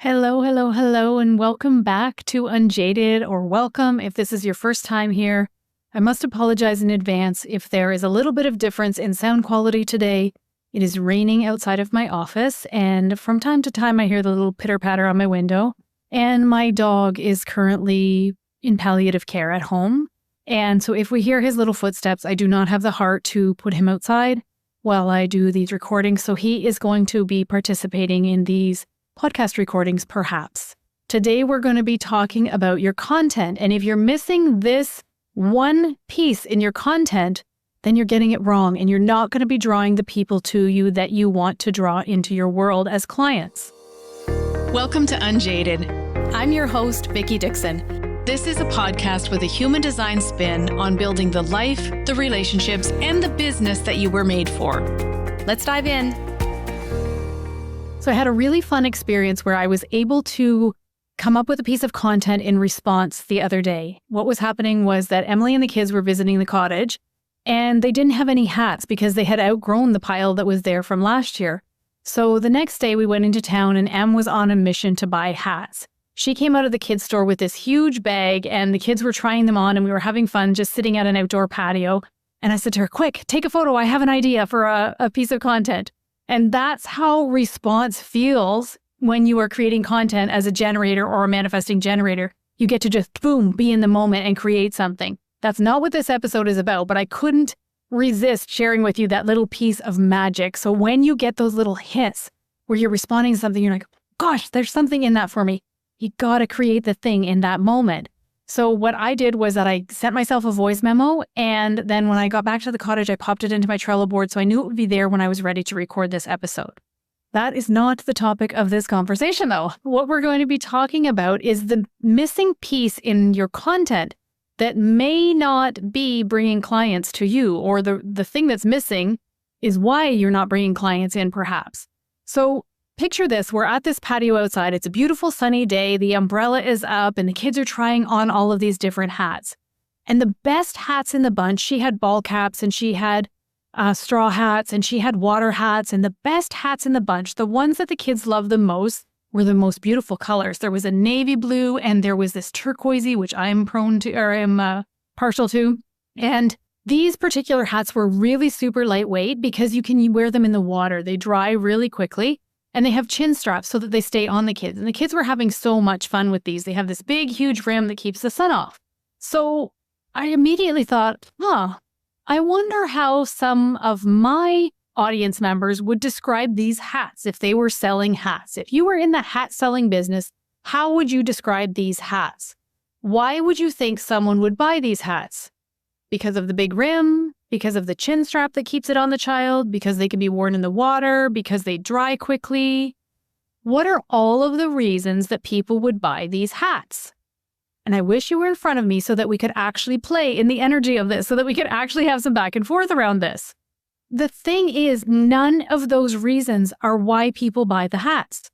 Hello, hello, hello, and welcome back to Unjaded, or welcome if this is your first time here. I must apologize in advance if there is a little bit of difference in sound quality today. It is raining outside of my office, and from time to time I hear the little pitter-patter on my window, and my dog is currently in palliative care at home. And so if we hear his little footsteps, I do not have the heart to put him outside while I do these recordings, so he is going to be participating in these podcast recordings, perhaps. Today, we're going to be talking about your content. And if you're missing this one piece in your content, then you're getting it wrong and you're not going to be drawing the people to you that you want to draw into your world as clients. Welcome to Unjaded. I'm your host, Vickie Dixon. This is a podcast with a human design spin on building the life, the relationships, and the business that you were made for. Let's dive in. So I had a really fun experience where I was able to come up with a piece of content in response the other day. What was happening was that Emily and the kids were visiting the cottage and they didn't have any hats because they had outgrown the pile that was there from last year. So the next day we went into town and Em was on a mission to buy hats. She came out of the kids' store with this huge bag and the kids were trying them on and we were having fun just sitting at an outdoor patio. And I said to her, quick, take a photo. I have an idea for a piece of content. And that's how response feels when you are creating content as a generator or a manifesting generator. You get to just, boom, be in the moment and create something. That's not what this episode is about, but I couldn't resist sharing with you that little piece of magic. So when you get those little hints where you're responding to something, you're like, gosh, there's something in that for me. You got to create the thing in that moment. So what I did was that I sent myself a voice memo, and then when I got back to the cottage, I popped it into my Trello board so I knew it would be there when I was ready to record this episode. That is not the topic of this conversation, though. What we're going to be talking about is the missing piece in your content that may not be bringing clients to you, or the thing that's missing is why you're not bringing clients in, perhaps. So picture this, we're at this patio outside. It's a beautiful sunny day. The umbrella is up and the kids are trying on all of these different hats. And the best hats in the bunch, she had ball caps and she had straw hats and she had water hats. And the best hats in the bunch, the ones that the kids loved the most, were the most beautiful colors. There was a navy blue and there was this turquoisey, which I'm partial to. And these particular hats were really super lightweight because you can wear them in the water. They dry really quickly. And they have chin straps so that they stay on the kids. And the kids were having so much fun with these. They have this big, huge rim that keeps the sun off. So I immediately thought, I wonder how some of my audience members would describe these hats if they were selling hats. If you were in the hat selling business, how would you describe these hats? Why would you think someone would buy these hats? Because of the big rim? Because of the chin strap that keeps it on the child, because they can be worn in the water, because they dry quickly. What are all of the reasons that people would buy these hats? And I wish you were in front of me so that we could actually play in the energy of this, so that we could actually have some back and forth around this. The thing is, none of those reasons are why people buy the hats.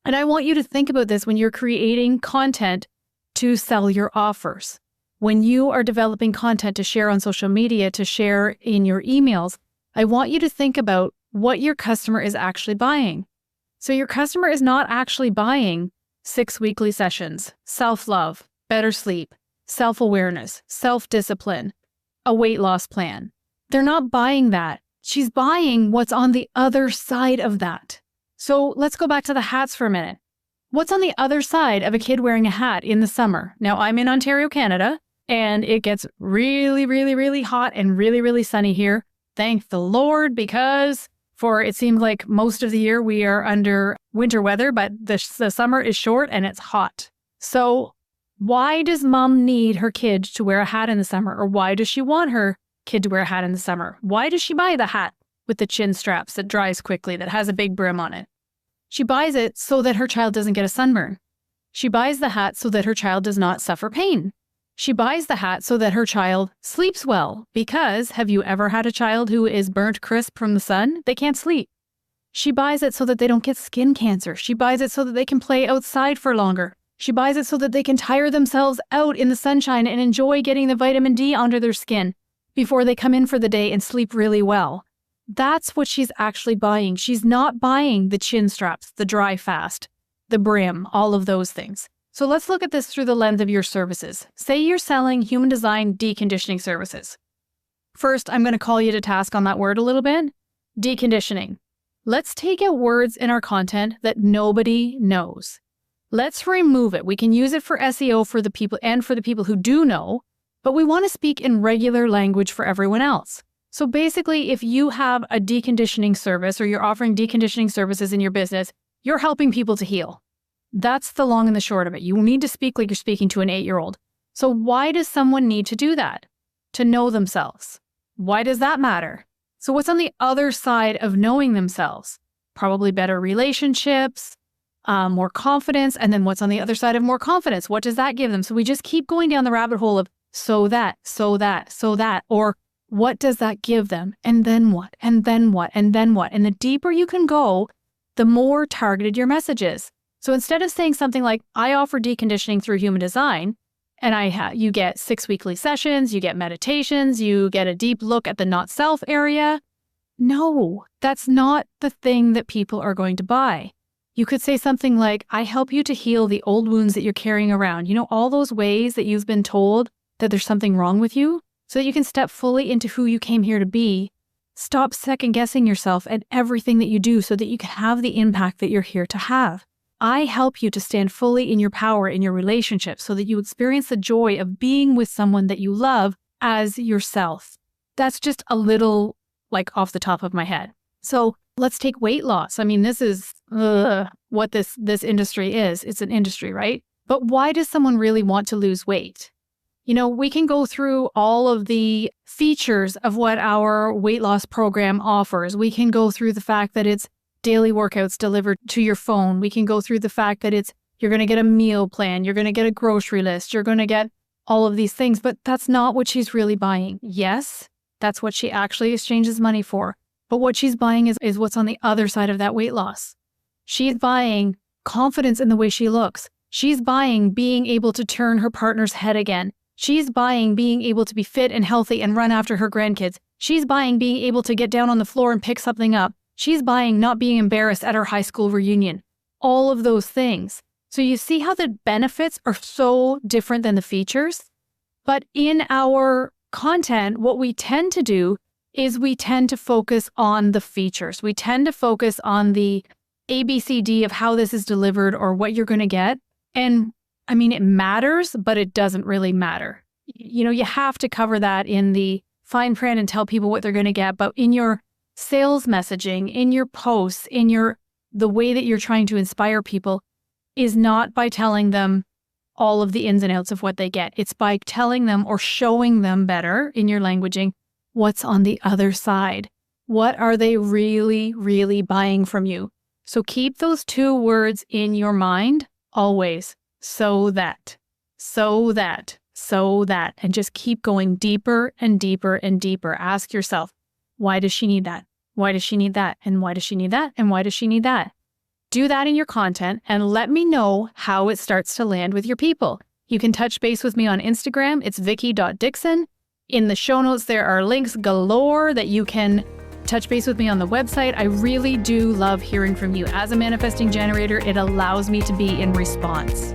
And I want you to think about this when you're creating content to sell your offers. When you are developing content to share on social media, to share in your emails, I want you to think about what your customer is actually buying. So your customer is not actually buying 6 weekly sessions, self-love, better sleep, self-awareness, self-discipline, a weight loss plan. They're not buying that. She's buying what's on the other side of that. So let's go back to the hats for a minute. What's on the other side of a kid wearing a hat in the summer? Now, I'm in Ontario, Canada. And it gets really, really, really hot and really, really sunny here. Thank the Lord, because it seems like most of the year we are under winter weather, but the summer is short and it's hot. So why does mom need her kid to wear a hat in the summer? Or why does she want her kid to wear a hat in the summer? Why does she buy the hat with the chin straps that dries quickly, that has a big brim on it? She buys it so that her child doesn't get a sunburn. She buys the hat so that her child does not suffer pain. She buys the hat so that her child sleeps well, because have you ever had a child who is burnt crisp from the sun? They can't sleep. She buys it so that they don't get skin cancer. She buys it so that they can play outside for longer. She buys it so that they can tire themselves out in the sunshine and enjoy getting the vitamin D under their skin before they come in for the day and sleep really well. That's what she's actually buying. She's not buying the chin straps, the dry fast. the brim, all of those things. So let's look at this through the lens of your services. Say you're selling human design deconditioning services. First, I'm going to call you to task on that word a little bit. Deconditioning. Let's take out words in our content that nobody knows. Let's remove it. We can use it for SEO for the people and for the people who do know, but we want to speak in regular language for everyone else. So basically, if you have a deconditioning service or you're offering deconditioning services in your business, you're helping people to heal. That's the long and the short of it. You need to speak like you're speaking to an 8-year-old. So why does someone need to do that? To know themselves. Why does that matter? So what's on the other side of knowing themselves? Probably better relationships, more confidence. And then what's on the other side of more confidence? What does that give them? So we just keep going down the rabbit hole of so that, or what does that give them? And then what? And then what? And then what? And the deeper you can go, the more targeted your message is. So instead of saying something like, I offer deconditioning through human design, and you get 6 weekly sessions, you get meditations, you get a deep look at the not self area. No, that's not the thing that people are going to buy. You could say something like, I help you to heal the old wounds that you're carrying around. You know, all those ways that you've been told that there's something wrong with you, so that you can step fully into who you came here to be. Stop second guessing yourself at everything that you do so that you can have the impact that you're here to have. I help you to stand fully in your power in your relationship so that you experience the joy of being with someone that you love as yourself. That's just a little like off the top of my head. So let's take weight loss. I mean, this is what this industry is. It's an industry, right? But why does someone really want to lose weight? You know, we can go through all of the features of what our weight loss program offers. We can go through the fact that it's daily workouts delivered to your phone. We can go through the fact that you're going to get a meal plan, you're going to get a grocery list, you're going to get all of these things, but that's not what she's really buying. Yes, that's what she actually exchanges money for. But what she's buying is what's on the other side of that weight loss. She's buying confidence in the way she looks. She's buying being able to turn her partner's head again. She's buying being able to be fit and healthy and run after her grandkids. She's buying being able to get down on the floor and pick something up. She's buying not being embarrassed at her high school reunion. All of those things. So you see how the benefits are so different than the features? But in our content, what we tend to do is we tend to focus on the features. We tend to focus on the ABCD of how this is delivered or what you're going to get. And I mean, it matters, but it doesn't really matter. You know, you have to cover that in the fine print and tell people what they're going to get. But in your sales messaging, in your posts, in the way that you're trying to inspire people is not by telling them all of the ins and outs of what they get. It's by telling them or showing them better in your languaging what's on the other side. What are they really, really buying from you? So keep those 2 words in your mind always. So that, and just keep going deeper and deeper and deeper. Ask yourself, why does she need that? Why does she need that? And why does she need that? And why does she need that? Do that in your content and let me know how it starts to land with your people. You can touch base with me on Instagram. It's vickie.dixon. In the show notes, there are links galore that you can touch base with me on the website. I really do love hearing from you. As a manifesting generator, it allows me to be in response.